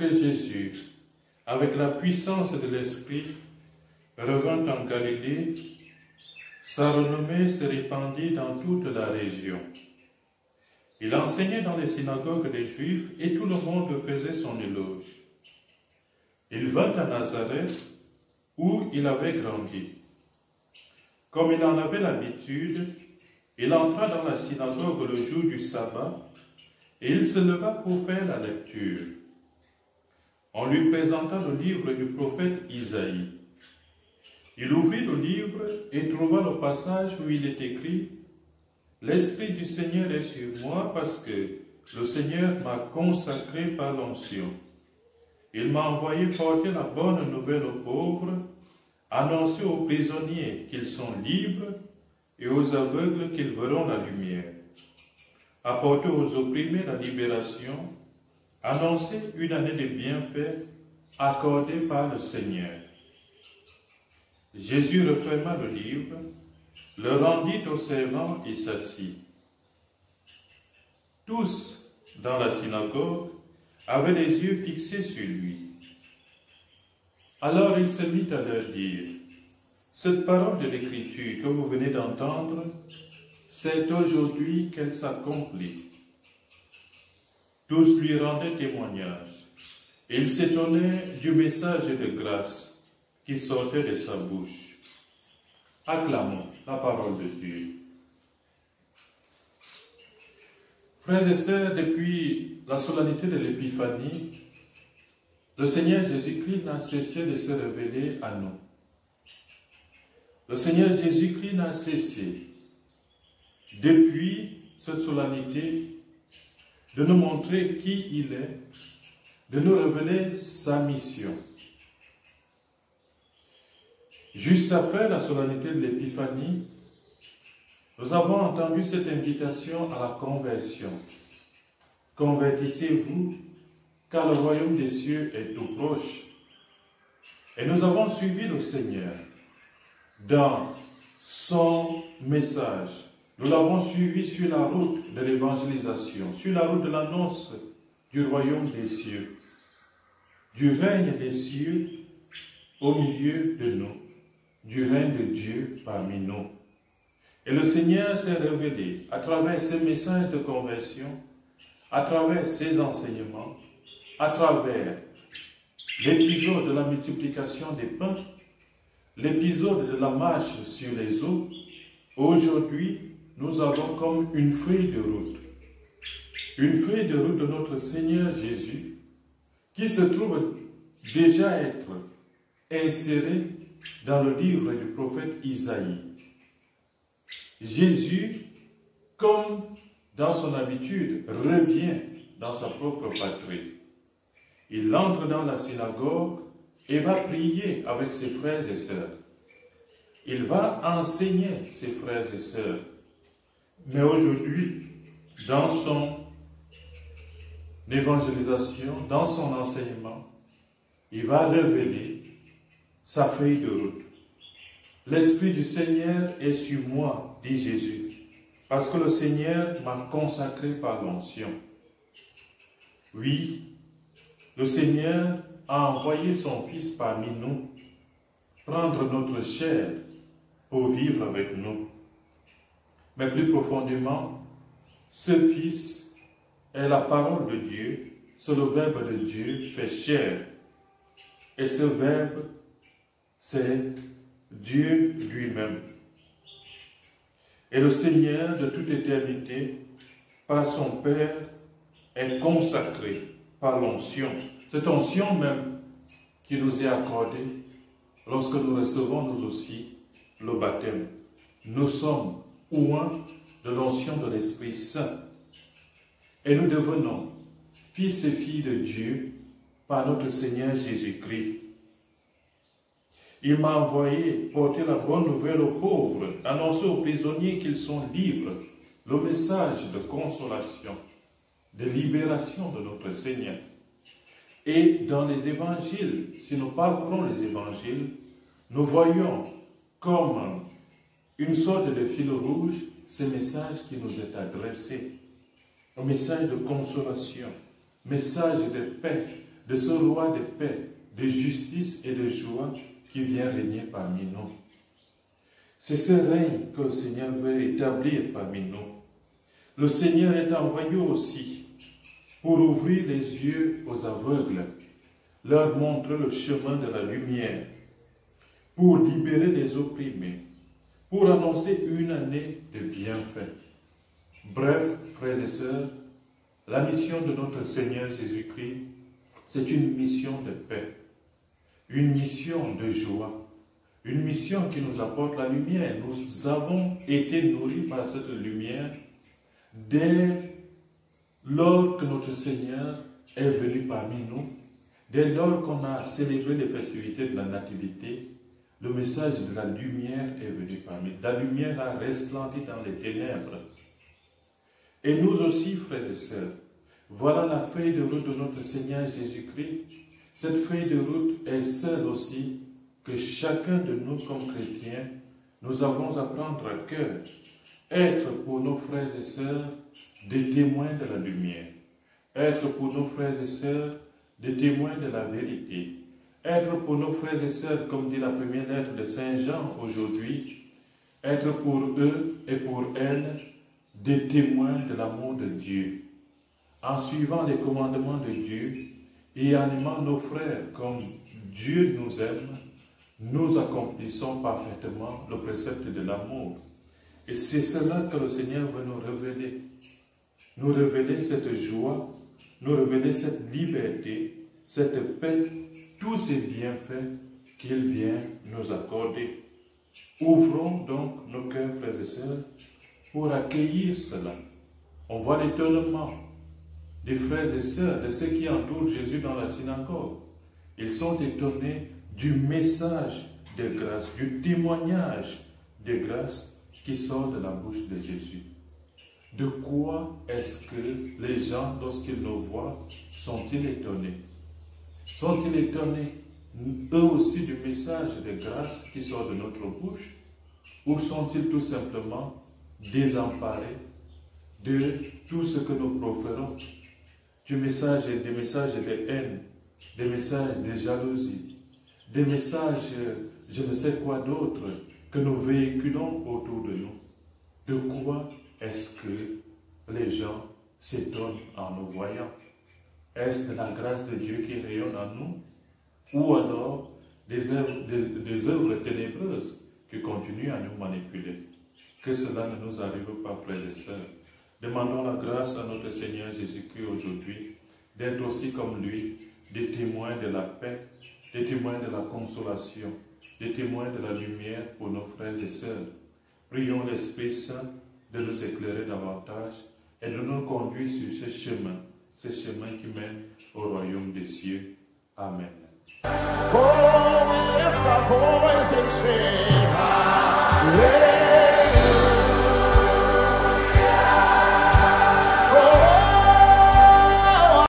lorsque Jésus, avec la puissance de l'Esprit, revint en Galilée, sa renommée se répandit dans toute la région. Il enseignait dans les synagogues des Juifs et tout le monde faisait son éloge. Il vint à Nazareth, où il avait grandi. Comme il en avait l'habitude, il entra dans la synagogue le jour du sabbat et il se leva pour faire la lecture. On lui présenta le livre du prophète Isaïe. Il ouvrit le livre et trouva le passage où il est écrit « L'Esprit du Seigneur est sur moi parce que le Seigneur m'a consacré par l'onction. Il m'a envoyé porter la bonne nouvelle aux pauvres, annoncer aux prisonniers qu'ils sont libres et aux aveugles qu'ils verront la lumière, apporter aux opprimés la libération, annoncer une année de bienfaits accordée par le Seigneur. » Jésus referma le livre, le rendit au servant et s'assit. Tous, dans la synagogue, avaient les yeux fixés sur lui. Alors il se mit à leur dire, « Cette parole de l'Écriture que vous venez d'entendre, c'est aujourd'hui qu'elle s'accomplit. » Tous lui rendaient témoignage. Il s'étonnait du message de grâce qui sortait de sa bouche. Acclamons la parole de Dieu. Frères et sœurs, depuis la solennité de l'Épiphanie, le Seigneur Jésus-Christ n'a cessé de se révéler à nous. Le Seigneur Jésus-Christ n'a cessé, depuis cette solennité, de nous montrer qui il est, de nous révéler sa mission. Juste après la solennité de l'Épiphanie, nous avons entendu cette invitation à la conversion. Convertissez-vous, car le royaume des cieux est tout proche. Et nous avons suivi le Seigneur dans son message. Nous l'avons suivi sur la route de l'évangélisation, sur la route de l'annonce du royaume des cieux, du règne des cieux au milieu de nous, du règne de Dieu parmi nous. Et le Seigneur s'est révélé à travers ses messages de conversion, à travers ses enseignements, à travers l'épisode de la multiplication des pains, l'épisode de la marche sur les eaux. Aujourd'hui, nous avons comme une feuille de route de notre Seigneur Jésus, qui se trouve déjà être insérée dans le livre du prophète Isaïe. Jésus, comme dans son habitude, revient dans sa propre patrie. Il entre dans la synagogue et va prier avec ses frères et sœurs. Il va enseigner ses frères et sœurs. Mais aujourd'hui, dans son évangélisation, dans son enseignement, il va révéler sa feuille de route. L'Esprit du Seigneur est sur moi, dit Jésus, parce que le Seigneur m'a consacré par l'onction. Oui, le Seigneur a envoyé son Fils parmi nous, prendre notre chair pour vivre avec nous. Mais plus profondément, ce Fils est la parole de Dieu, c'est le Verbe de Dieu fait chair. Et ce Verbe, c'est Dieu lui-même. Et le Seigneur de toute éternité, par son Père, est consacré par l'onction. Cette onction même qui nous est accordée lorsque nous recevons nous aussi le baptême. Nous sommes oints de l'onction de l'Esprit Saint. Et nous devenons fils et filles de Dieu par notre Seigneur Jésus-Christ. Il m'a envoyé porter la bonne nouvelle aux pauvres, annoncer aux prisonniers qu'ils sont libres, le message de consolation, de libération de notre Seigneur. Et dans les évangiles, si nous parcourons les évangiles, nous voyons comme une sorte de fil rouge ce message qui nous est adressé. Un message de consolation, message de paix, de ce roi de paix, de justice et de joie qui vient régner parmi nous. C'est ce règne que le Seigneur veut établir parmi nous. Le Seigneur est envoyé aussi pour ouvrir les yeux aux aveugles, leur montrer le chemin de la lumière, pour libérer les opprimés, pour annoncer une année de bienfaits. Bref, frères et sœurs, la mission de notre Seigneur Jésus-Christ, c'est une mission de paix, une mission de joie, une mission qui nous apporte la lumière. Nous avons été nourris par cette lumière dès lors que notre Seigneur est venu parmi nous, dès lors qu'on a célébré les festivités de la Nativité. Le message de la lumière est venu parmi nous. La lumière a resplendi dans les ténèbres. Et nous aussi, frères et sœurs, voilà la feuille de route de notre Seigneur Jésus-Christ. Cette feuille de route est celle aussi que chacun de nous, comme chrétiens, nous avons à prendre à cœur. Être pour nos frères et sœurs des témoins de la lumière. Être pour nos frères et sœurs des témoins de la vérité. Être pour nos frères et sœurs, comme dit la première lettre de Saint Jean aujourd'hui, être pour eux et pour elles des témoins de l'amour de Dieu. En suivant les commandements de Dieu et en aimant nos frères comme Dieu nous aime, nous accomplissons parfaitement le précepte de l'amour. Et c'est cela que le Seigneur veut nous révéler. Nous révéler cette joie, nous révéler cette liberté, cette paix, tous ces bienfaits qu'il vient nous accorder. Ouvrons donc nos cœurs, frères et sœurs, pour accueillir cela. On voit l'étonnement des frères et sœurs, de ceux qui entourent Jésus dans la synagogue. Ils sont étonnés du message de grâce, du témoignage de grâce qui sort de la bouche de Jésus. De quoi est-ce que les gens, lorsqu'ils nous voient, sont-ils étonnés? Sont-ils étonnés, eux aussi, du message de grâce qui sort de notre bouche? Ou sont-ils tout simplement désemparés de tout ce que nous proférons? Des messages de haine, des messages de jalousie, des messages, je ne sais quoi d'autre, que nous véhiculons autour de nous. De quoi est-ce que les gens s'étonnent en nous voyant? Est-ce de la grâce de Dieu qui rayonne en nous? Ou alors des œuvres ténébreuses qui continuent à nous manipuler? Que cela ne nous arrive pas, frères et sœurs. Demandons la grâce à notre Seigneur Jésus-Christ aujourd'hui d'être aussi comme lui, des témoins de la paix, des témoins de la consolation, des témoins de la lumière pour nos frères et sœurs. Prions l'Esprit Saint de nous éclairer davantage et de nous conduire sur ce chemin qui mène au royaume des cieux. Amen.